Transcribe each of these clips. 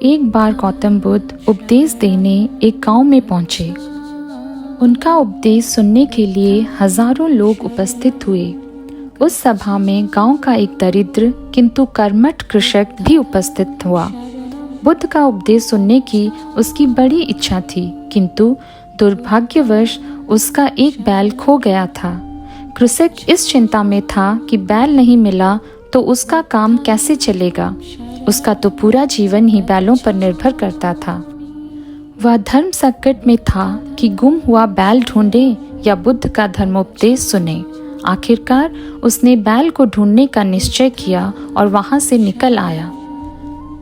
एक बार गौतम बुद्ध उपदेश देने एक गांव में पहुंचे। उनका उपदेश सुनने के लिए हजारों लोग उपस्थित हुए। उस सभा में गांव का एक दरिद्र किंतु कर्मठ कृषक भी उपस्थित हुआ। बुद्ध का उपदेश सुनने की उसकी बड़ी इच्छा थी, किंतु दुर्भाग्यवश उसका एक बैल खो गया था। कृषक इस चिंता में था कि बैल नहीं मिला तो उसका काम कैसे चलेगा। उसका तो पूरा जीवन ही बैलों पर निर्भर करता था। वह धर्म संकट में था कि गुम हुआ बैल ढूंढे या बुद्ध का धर्मोपदेश सुने। आखिरकार उसने बैल को ढूंढने का निश्चय किया और वहां से निकल आया।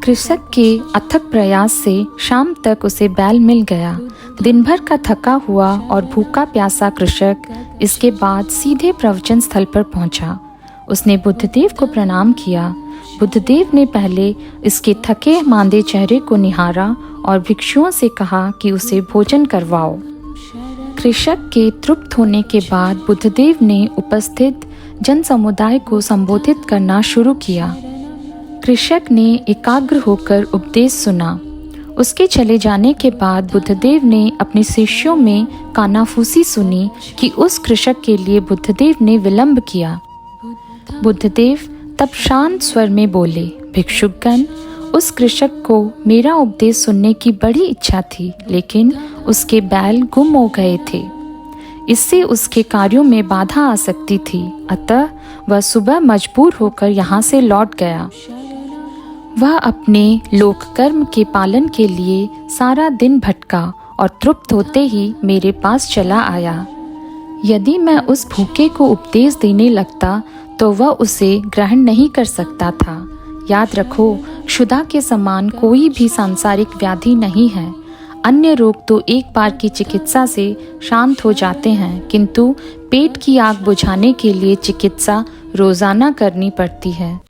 कृषक के अथक प्रयास से शाम तक उसे बैल मिल गया। दिन भर का थका हुआ और भूखा प्यासा कृषक इसके बाद सीधे प्रवचन स्थल पर पहुंचा। उसने बुद्धदेव को प्रणाम किया। बुद्धदेव ने पहले इसके थके मांदे चेहरे को निहारा और भिक्षुओं से कहा कि उसे भोजन करवाओ। कृषक के तृप्त होने के बाद बुद्धदेव ने उपस्थित जन समुदाय को संबोधित करना शुरू किया। कृषक ने एकाग्र होकर उपदेश सुना। उसके चले जाने के बाद बुद्धदेव ने अपने शिष्यों में कानाफूसी सुनी कि उस कृषक के लिए बुद्धदेव ने विलंब किया। बुद्धदेव तब शांत स्वर में बोले, भिक्षुकगण, उस कृषक को मेरा उपदेश सुनने की बड़ी इच्छा थी, लेकिन उसके बैल गुम हो गए थे। इससे उसके कार्यों में बाधा आ सकती थी, अतः वह सुबह मजबूर होकर यहाँ से लौट गया। वह अपने लोक कर्म के पालन के लिए सारा दिन भटका और तृप्त होते ही मेरे पास चला आया। यदि मैं उस भूखे को उपदेश देने लगता तो वह उसे ग्रहण नहीं कर सकता था। याद रखो, क्षुधा के समान कोई भी सांसारिक व्याधि नहीं है। अन्य रोग तो एक बार की चिकित्सा से शांत हो जाते हैं, किंतु पेट की आग बुझाने के लिए चिकित्सा रोजाना करनी पड़ती है।